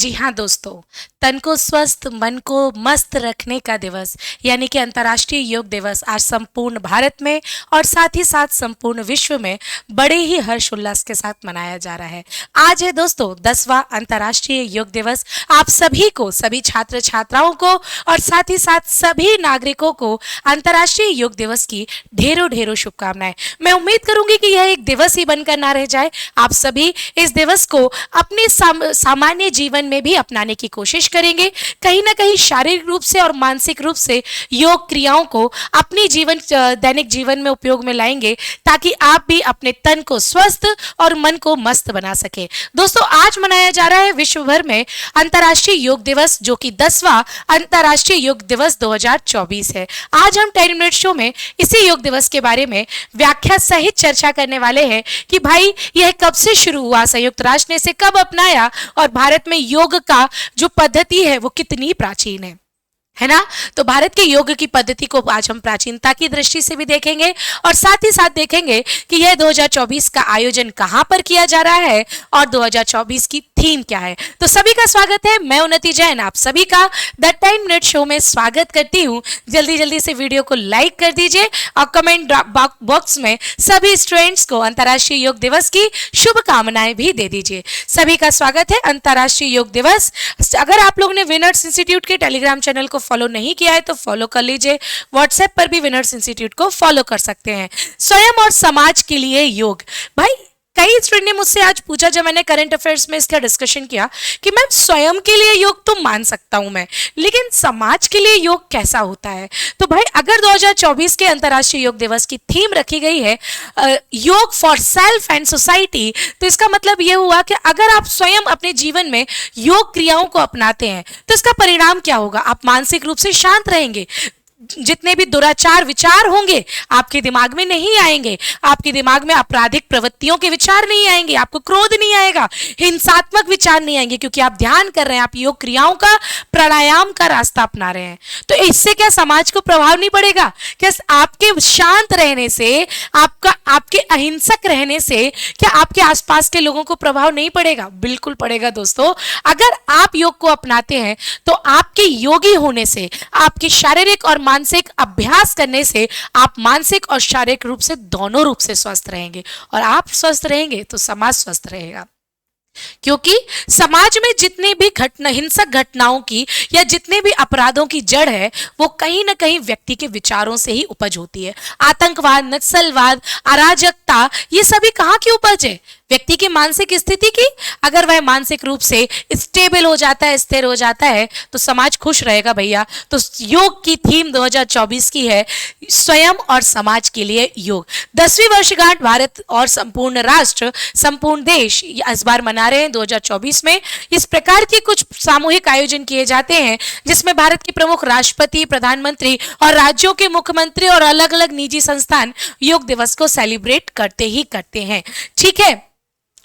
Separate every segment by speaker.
Speaker 1: जी हाँ दोस्तों, तन को स्वस्थ मन को मस्त रखने का दिवस यानी कि अंतर्राष्ट्रीय योग दिवस आज संपूर्ण भारत में और साथ ही साथ संपूर्ण विश्व में बड़े ही हर्षोल्लास के साथ मनाया जा रहा है। आज है दोस्तों 10वां अंतर्राष्ट्रीय योग दिवस। आप सभी को, सभी छात्र छात्राओं को और साथ ही साथ सभी नागरिकों को अंतर्राष्ट्रीय योग दिवस की ढेरों ढेरों शुभकामनाएं। मैं उम्मीद करूंगी कि यह एक दिवस ही बनकर ना रह जाए। आप सभी इस दिवस को अपने सामान्य जीवन में भी अपनाने की कोशिश करेंगे। कहीं ना कहीं शारीरिक रूप से और मानसिक रूप से योग क्रियाओं को अपनी दैनिक जीवन में उपयोग में लाएंगे ताकि आप भी अपने तन को स्वस्थ और मन को मस्त बना सके। दोस्तों, आज मनाया जा रहा है विश्व भर में अंतर्राष्ट्रीय योग दिवस, जो कि 10वां अंतर्राष्ट्रीय योग दिवस 2024 है। आज हम 10 मिनट शो में इसी योग दिवस के बारे में व्याख्या सहित चर्चा करने वाले हैं कि भाई यह कब से शुरू हुआ, संयुक्त राष्ट्र ने इसे कब अपनाया और भारत में योग का जो पद्धति है वो कितनी प्राचीन है ना। तो भारत के योग की पद्धति को आज हम प्राचीनता की दृष्टि से भी देखेंगे और साथ ही साथ देखेंगे कि यह 2024 का आयोजन कहां पर किया जा रहा है और 2024 की थीम क्या है। तो सभी का स्वागत है। मैं उन्नति जैन आप सभी का द 10 मिनट शो में स्वागत करती हूं। जल्दी जल्दी से वीडियो को लाइक कर दीजिए और कमेंट बॉक्स में सभी स्टूडेंट्स को अंतर्राष्ट्रीय योग दिवस की शुभकामनाएं भी दे दीजिए। सभी का स्वागत है अंतर्राष्ट्रीय योग दिवस। अगर आप लोगों ने विनर्स इंस्टीट्यूट के टेलीग्राम चैनल को फॉलो नहीं किया है तो फॉलो कर लीजिए। व्हाट्सएप पर भी विनर्स इंस्टीट्यूट को फॉलो कर सकते हैं। स्वयं और समाज के लिए योग। भाई कई स्टूडेंट ने मुझसे आज पूछा, जब मैंने करंट अफेयर्स में इसका डिस्कशन किया, कि मैम स्वयं के लिए योग तो मान सकता हूं मैं, लेकिन समाज के लिए योग कैसा होता है। तो भाई अगर 2024 के अंतर्राष्ट्रीय योग दिवस की थीम रखी गई है योग फॉर सेल्फ एंड सोसाइटी, तो इसका मतलब यह हुआ कि अगर आप स्वयं अपने जीवन में योग क्रियाओं को अपनाते हैं तो इसका परिणाम क्या होगा। आप मानसिक रूप से शांत रहेंगे, जितने भी दुराचार विचार होंगे आपके दिमाग में नहीं आएंगे, आपके दिमाग में आपराधिक प्रवृत्तियों के विचार नहीं आएंगे, आपको क्रोध नहीं आएगा, हिंसात्मक विचार नहीं आएंगे, क्योंकि आप ध्यान कर रहे हैं, आप योग क्रियाओं का, प्राणायाम का रास्ता अपना रहे हैं। तो इससे क्या समाज को प्रभाव नहीं पड़ेगा? क्या आपके शांत रहने से, आपके अहिंसक रहने से क्या आपके आसपास के लोगों को प्रभाव नहीं पड़ेगा? बिल्कुल पड़ेगा दोस्तों। अगर आप योग को अपनाते हैं तो आपके योगी होने से, आपके शारीरिक और मानसिक अभ्यास करने से आप मानसिक और शारीरिक रूप से, दोनों रूप से स्वस्थ रहेंगे, और आप स्वस्थ रहेंगे तो समाज स्वस्थ रहेगा। क्योंकि समाज में जितने भी हिंसक घटनाओं की या जितने भी अपराधों की जड़ है वो कहीं ना कहीं व्यक्ति के विचारों से ही उपज होती है। आतंकवाद, नक्सलवाद, अराजकता, ये सभी कहाँ की उपज है? व्यक्ति की मानसिक स्थिति की। अगर वह मानसिक रूप से स्टेबल हो जाता है, स्थिर हो जाता है, तो समाज खुश रहेगा भैया। तो योग की थीम 2024 की है स्वयं और समाज के लिए योग। 10वीं वर्षगांठ भारत और संपूर्ण राष्ट्र, संपूर्ण देश इस बार मना रहे हैं 2024 में। इस प्रकार के कुछ सामूहिक आयोजन किए जाते हैं जिसमें भारत के प्रमुख राष्ट्रपति, प्रधानमंत्री और राज्यों के मुख्यमंत्री और अलग अलग निजी संस्थान योग दिवस को सेलिब्रेट करते ही करते हैं। ठीक है,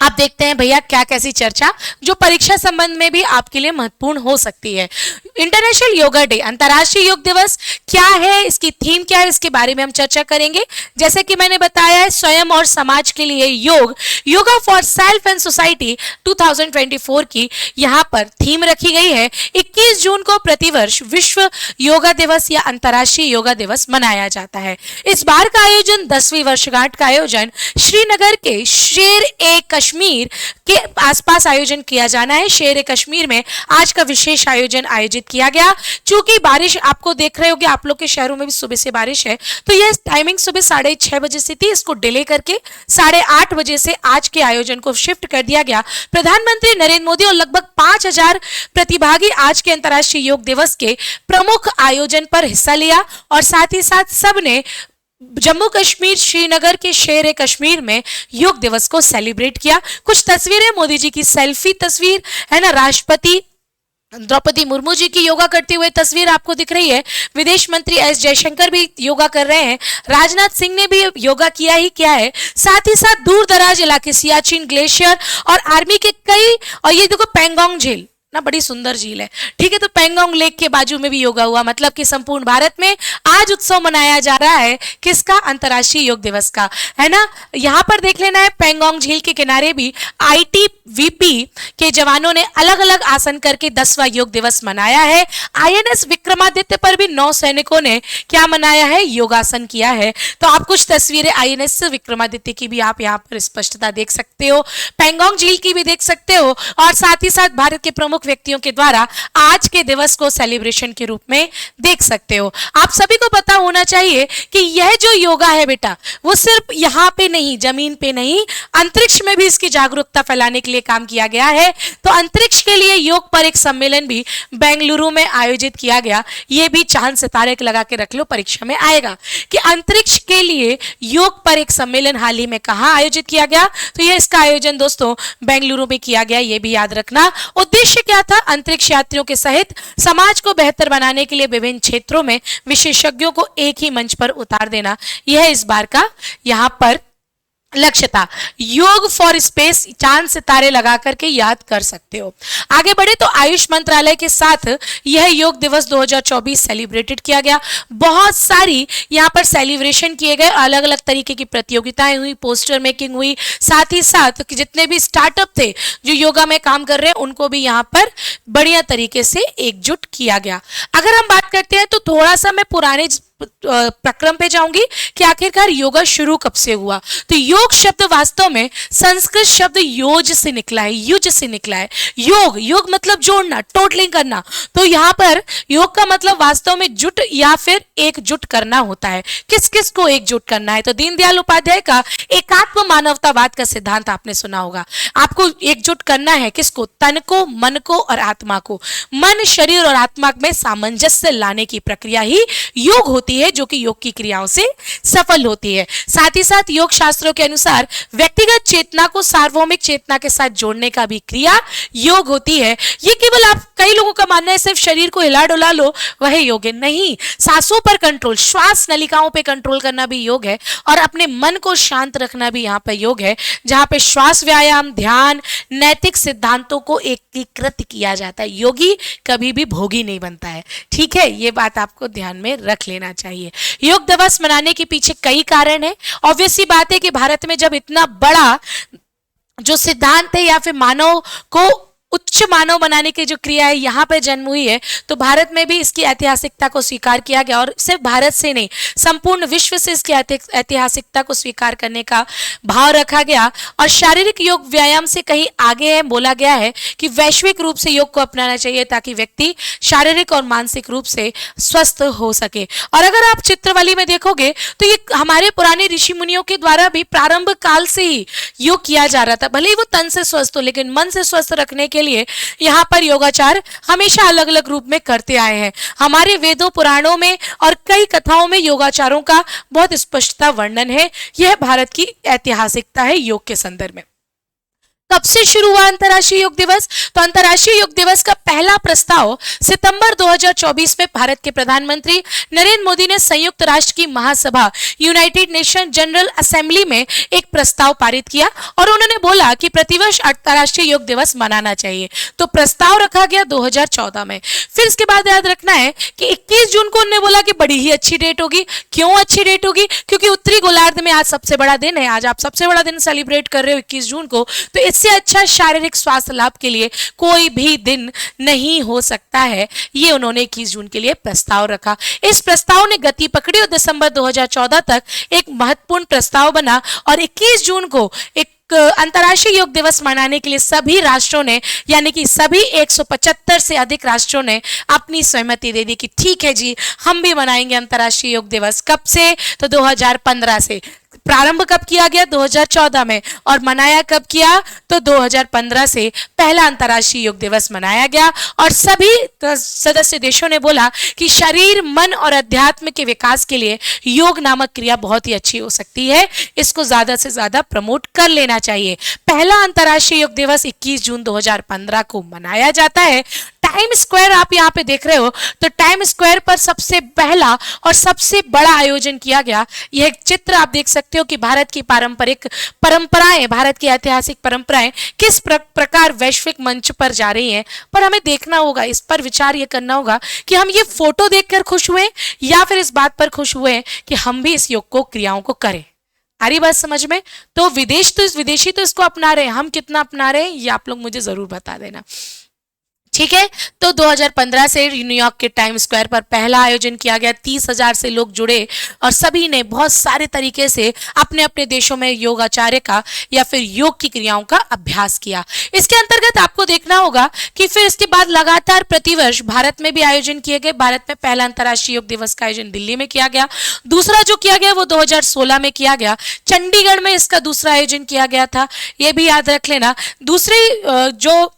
Speaker 1: आप देखते हैं भैया क्या कैसी चर्चा जो परीक्षा संबंध में भी आपके लिए महत्वपूर्ण हो सकती है। इंटरनेशनल योगा डे, अंतर्राष्ट्रीय योग दिवस क्या है, इसकी थीम क्या है, इसके बारे में हम चर्चा करेंगे। जैसे कि मैंने बताया है, स्वयं और समाज के लिए योग, yoga for self and society 2024 की यहाँ पर थीम रखी गई है। 21 जून को प्रतिवर्ष विश्व योगा दिवस या अंतर्राष्ट्रीय योगा दिवस मनाया जाता है। इस बार का आयोजन 10वीं वर्षगांठ का आयोजन श्रीनगर के शेर-ए-कश्मीर के आसपास आयोजन किया जाना है। शेर-ए-कश्मीर में आज का विशेष आयोजन आयोजित किया गया। चूंकि बारिश, आपको देख रहे होंगे आप लोग के शहरों में भी सुबह से बारिश है, तो यह टाइमिंग सुबह 6:30 बजे से थी, इसको डिले करके 8:30 बजे से आज के आयोजन को शिफ्ट कर दिया गया। प्रधानमंत्री नरेंद्र मोदी और लगभग 5000 प्रतिभागी आज के अंतर्राष्ट्रीय योग दिवस के प्रमुख आयोजन पर हिस्सा लिया और साथ ही साथ सबने जम्मू कश्मीर श्रीनगर के शेर-ए-कश्मीर में योग दिवस को सेलिब्रेट किया। कुछ तस्वीरें, मोदी जी की सेल्फी तस्वीर है ना, राष्ट्रपति द्रौपदी मुर्मू जी की योगा करते हुए तस्वीर आपको दिख रही है। विदेश मंत्री एस जयशंकर भी योगा कर रहे हैं। राजनाथ सिंह ने भी योगा किया ही क्या है। साथ ही साथ दूर दराज इलाके, सियाचिन ग्लेशियर और आर्मी के कई, और ये देखो पेंगोंग झील ना, बड़ी सुंदर झील है। ठीक है, तो पेंगोंग लेक के बाजू में भी योगा हुआ, मतलब कि संपूर्ण भारत में आज उत्सव मनाया जा रहा है किसका? अंतर्राष्ट्रीय योग दिवस का, है ना। यहाँ पर देख लेना है, पेंगोंग झील के किनारे भी आईटीबीपी के जवानों ने अलग अलग आसन करके 10वां योग दिवस मनाया है। आईएनएस विक्रमादित्य पर भी 9 सैनिकों ने क्या मनाया है? योगासन किया है। तो आप कुछ तस्वीरें आईएनएस विक्रमादित्य की भी आप यहाँ पर स्पष्टता देख सकते हो, पेंगोंग झील की भी देख सकते हो, और साथ ही साथ भारत के प्रमुख व्यक्तियों के द्वारा आज के दिवस को सेलिब्रेशन के रूप में देख सकते हो। आप सभी को पता होना चाहिए कि यह जो योगा है बेटा, वो सिर्फ यहाँ पे नहीं, जमीन पे नहीं, अंतरिक्ष में भी इसकी जागरूकता फैलाने के लिए काम किया गया है। तो अंतरिक्ष के लिए योग पर एक सम्मेलन भी बेंगलुरु में आयोजित किया गया। ये भी चांद सितारे लगा के रख लो, परीक्षा में आएगा कि अंतरिक्ष के लिए योग पर एक सम्मेलन हाल ही में कहाँ आयोजित किया गया। तो ये इसका आयोजन दोस्तों बेंगलुरु में किया गया, ये भी याद रखना। उद्देश्य क्या था? अंतरिक्ष यात्रियों के सहित समाज को बेहतर बनाने के लिए विभिन्न क्षेत्रों में विशेषज्ञों को एक ही मंच पर उतार देना, यह इस बार का यहाँ पर लक्ष्य था। योग फॉर स्पेस, चांद सितारे लगा करके याद कर सकते हो। आगे बढ़े तो आयुष मंत्रालय के साथ यह योग दिवस 2024 सेलिब्रेटेड किया गया। बहुत सारी यहाँ पर सेलिब्रेशन किए गए, अलग अलग तरीके की प्रतियोगिताएं हुई, पोस्टर मेकिंग हुई, साथ ही साथ जितने भी स्टार्टअप थे जो योगा में काम कर रहे हैं उनको भी यहाँ पर बढ़िया तरीके से एकजुट किया गया। अगर हम बात करते हैं तो थोड़ा सा मैं पुराने प्रक्रम पे जाऊंगी कि आखिरकार योगा शुरू कब से हुआ। तो योग शब्द वास्तव में संस्कृत शब्द योज से निकला है, युज से निकला है। योग, योग मतलब जोड़ना, टोटलिंग करना। तो यहाँ पर योग का मतलब वास्तव में जुट या फिर एकजुट करना होता है। किस किस को एकजुट करना है? तो दीनदयाल उपाध्याय का एकात्म मानवतावाद का सिद्धांत आपने सुना होगा। आपको एकजुट करना है किसको? तन को, मन को और आत्मा को। मन, शरीर और आत्मा में सामंजस्य लाने की प्रक्रिया ही योग होती है, जो कि योग की क्रियाओं से सफल होती है। साथ ही साथ योग शास्त्रों के अनुसार व्यक्तिगत चेतना को सार्वभौमिक चेतना के साथ जोड़ने का भी क्रिया योग होती है। ये केवल आप, कई लोगों का मानना है सिर्फ शरीर को हिला डुला लो वह योग है, नहीं। सांसों पर कंट्रोल, श्वास नलिकाओं पे कंट्रोल करना भी योग है, और अपने मन को शांत रखना भी यहाँ पर योग है, जहां पे श्वास व्यायाम, ध्यान, नैतिक सिद्धांतों को एकीकृत किया जाता है। योगी कभी भी भोगी नहीं बनता है, ठीक है, ये बात आपको ध्यान में रख लेना चाहिए। योग दिवस मनाने के पीछे कई कारण है। ऑब्वियस सी बात है कि भारत में जब इतना बड़ा जो सिद्धांत है या फिर मानव को उच्च मानव बनाने की जो क्रिया है यहाँ पे जन्म हुई है, तो भारत में भी इसकी ऐतिहासिकता को स्वीकार किया गया, और सिर्फ भारत से नहीं, संपूर्ण विश्व से इसकी ऐतिहासिकता को स्वीकार करने का भाव रखा गया। और शारीरिक योग व्यायाम से कहीं आगे है, बोला गया है कि वैश्विक रूप से योग को अपनाना चाहिए ताकि व्यक्ति शारीरिक और मानसिक रूप से स्वस्थ हो सके। और अगर आप चित्रवली में देखोगे तो ये हमारे पुराने ऋषि मुनियों के द्वारा भी प्रारंभ काल से ही योग किया जा रहा था। भले ही वो तन से स्वस्थ हो, लेकिन मन से स्वस्थ रखने के लिए यहाँ पर योगाचार हमेशा अलग अलग रूप में करते आए हैं। हमारे वेदों, पुराणों में और कई कथाओं में योगाचारों का बहुत स्पष्टता वर्णन है। यह भारत की ऐतिहासिकता है योग के संदर्भ में। कब से शुरू हुआ अंतर्राष्ट्रीय योग दिवस? तो अंतर्राष्ट्रीय योग दिवस का पहला प्रस्ताव सितंबर 2024 में भारत के प्रधानमंत्री नरेंद्र मोदी ने संयुक्त राष्ट्र की महासभा यूनाइटेड नेशन जनरल असेंबली में एक प्रस्ताव पारित किया, और उन्होंने बोला कि प्रतिवर्ष अंतर्राष्ट्रीय योग दिवस मनाना चाहिए। तो प्रस्ताव रखा गया 2014 में। फिर इसके बाद याद रखना है कि 21 जून को उन्होंने बोला कि बड़ी ही अच्छी डेट होगी। क्यों अच्छी डेट होगी? क्योंकि उत्तरी गोलार्ध में आज सबसे बड़ा दिन है। आज आप सबसे बड़ा दिन सेलिब्रेट कर रहे हो 21 जून को, तो इससे अच्छा शारीरिक स्वास्थ्य लाभ के लिए कोई भी दिन नहीं हो सकता है। ये उन्होंने 21 जून के लिए प्रस्ताव रखा। इस प्रस्ताव ने गति पकड़ी और दिसंबर 2014 तक एक महत्वपूर्ण प्रस्ताव बना, और 21 जून को एक अंतर्राष्ट्रीय योग दिवस मनाने के लिए सभी राष्ट्रों ने, यानी कि सभी 175 से अधिक राष्ट्रों ने अपनी सहमति दे दी कि ठीक है जी, हम भी मनाएंगे अंतर्राष्ट्रीय योग दिवस। कब से? तो 2015 से। प्रारंभ कब किया गया? 2014 में। और मनाया कब किया? तो 2015 से पहला अंतर्राष्ट्रीय योग दिवस मनाया गया, और सभी सदस्य देशों ने बोला कि शरीर, मन और अध्यात्म के विकास के लिए योग नामक क्रिया बहुत ही अच्छी हो सकती है। इसको ज्यादा से ज्यादा प्रमोट कर लेना चाहिए। पहला अंतर्राष्ट्रीय योग दिवस 21 जून 2015 को मनाया जाता है। टाइम स्क्वायर आप यहाँ पे देख रहे हो, तो टाइम स्क्वायर पर सबसे पहला और सबसे बड़ा आयोजन किया गया। यह एक चित्र आप देख सकते हो कि भारत की पारंपरिक परंपराएं, भारत की ऐतिहासिक परंपराएं किस प्रकार वैश्विक मंच पर जा रही हैं। पर हमें देखना होगा, इस पर विचार ये करना होगा कि हम ये फोटो देखकर खुश हुए या फिर इस बात पर खुश हुए कि हम भी इस योग को, क्रियाओं को करें। आ रही बात समझ में? तो विदेशी तो इसको अपना रहे हैं, हम कितना अपना रहे हैं ये आप लोग मुझे जरूर बता देना। ठीक है, तो 2015 से न्यूयॉर्क के टाइम स्क्वायर पर पहला आयोजन किया गया। 30,000 से लोग जुड़े और सभी ने बहुत सारे तरीके से अपने अपने देशों में योगाचार्य का या फिर योग की क्रियाओं का अभ्यास किया। इसके अंतर्गत आपको देखना होगा कि फिर इसके बाद लगातार प्रतिवर्ष भारत में भी आयोजन किए गए। भारत में पहला अंतर्राष्ट्रीय योग दिवस का आयोजन दिल्ली में किया गया। दूसरा जो किया गया वो 2016 में किया गया, चंडीगढ़ में इसका दूसरा आयोजन किया गया था, ये भी याद रख लेना। दूसरी जो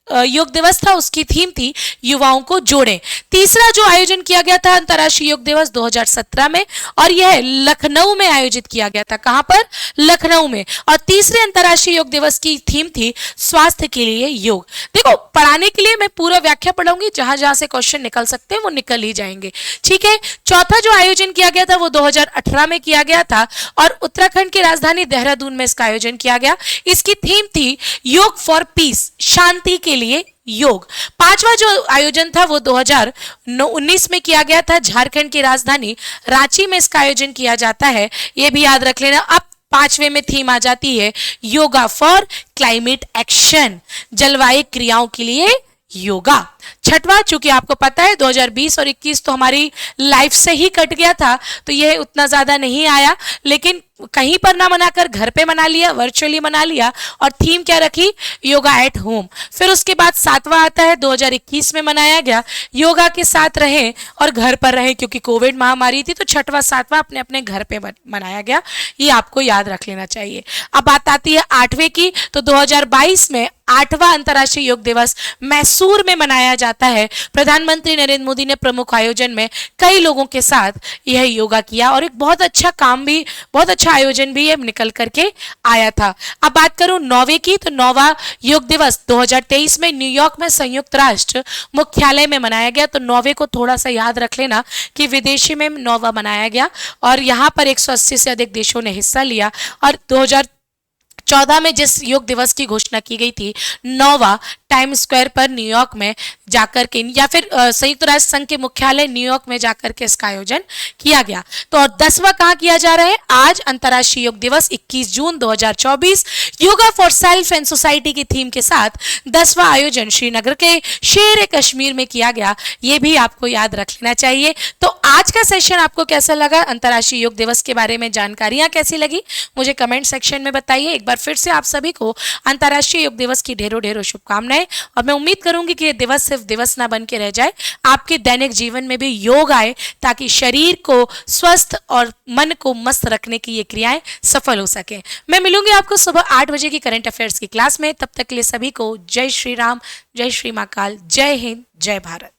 Speaker 1: योग दिवस था उसकी थीम थी युवाओं को जोड़ें। तीसरा जो आयोजन किया गया था अंतर्राष्ट्रीय योग दिवस 2017 में, और यह लखनऊ में आयोजित किया गया था। कहां पर? लखनऊ में। और तीसरे अंतर्राष्ट्रीय योग दिवस की थीम थी स्वास्थ्य के लिए योग। देखो, पढ़ाने के लिए मैं पूरा व्याख्या पढ़ाऊंगी, जहां जहां से क्वेश्चन निकल सकते हैं वो निकल ही जाएंगे। ठीक है, चौथा जो आयोजन किया गया था वो 2018 में किया गया था और उत्तराखंड की राजधानी देहरादून में इसका आयोजन किया गया। इसकी थीम थी योग फॉर पीस, शांति के लिए योग। पांचवा जो आयोजन था वो 2019 में किया गया था, झारखंड की राजधानी रांची में इसका आयोजन किया जाता है, ये भी याद रख लेना। अब पांचवे में थीम आ जाती है योगा फॉर क्लाइमेट एक्शन, जलवायु क्रियाओं के लिए योगा। छठवां, चूंकि आपको पता है 2020 और 21 तो हमारी लाइफ से ही कट गया था, तो यह उतना ज्यादा नहीं आया, लेकिन कहीं पर ना मनाकर घर पे मना लिया, वर्चुअली मना लिया, और थीम क्या रखी? Yoga at home. फिर उसके बाद सातवां आता है 2021 में मनाया गया, योगा के साथ रहें और घर पर रहें, क्योंकि कोविड महामारी थी, तो छठवां सातवां अपने अपने घर पे मनाया गया। ये आपको याद रख लेना चाहिए। अब बात आती है आठवें की, तो 2022 में आठवां अंतर्राष्ट्रीय योग दिवस मैसूर में मनाया जाता है। प्रधानमंत्री नरेंद्र मोदी ने प्रमुख आयोजन में कई लोगों के साथ यह योगा किया और एक बहुत अच्छा काम भी, बहुत अच्छा आयोजन भी ये निकल करके आया था। अब बात करूं नौवें की, तो नौवां योग दिवस 2023 में न्यूयॉर्क में संयुक्त राष्ट्र मुख्यालय में मनाया गया। तो नौवें को थोड़ा सा याद रख लेना कि विदेशी में नौवां मनाया गया और यहाँ पर 180 से अधिक देशों ने हिस्सा लिया। और 2014 में जिस योग दिवस की घोषणा की गई थी, नौवां टाइम स्क्वायर पर न्यूयॉर्क में जाकर के, या फिर संयुक्त राष्ट्र संघ के मुख्यालय न्यूयॉर्क में जाकर के इसका आयोजन किया गया। तो और 10वां कहाँ किया जा रहा है? आज अंतर्राष्ट्रीय योग दिवस 21 जून 2024 yoga for self and society की थीम के साथ 10वां आयोजन श्रीनगर के शेर कश्मीर में किया गया। ये भी आपको याद रख लेना चाहिए। तो आज का सेशन आपको कैसा लगा? अंतर्राष्ट्रीय योग दिवस के बारे में जानकारियां कैसी लगी मुझे कमेंट सेक्शन में बताइए। एक बार फिर से आप सभी को अंतर्राष्ट्रीय योग दिवस की ढेरों ढेरों शुभकामनाएं, और मैं उम्मीद करूंगी कि ये दिवस सिर्फ दिवस ना बन के रह जाए, आपके दैनिक जीवन में भी योग आए, ताकि शरीर को स्वस्थ और मन को मस्त रखने की ये क्रियाएं सफल हो सके। मैं मिलूंगी आपको सुबह 8 बजे की करंट अफेयर्स की क्लास में। तब तक के लिए सभी को जय श्री राम, जय श्री महाकाल, जय हिंद, जय भारत।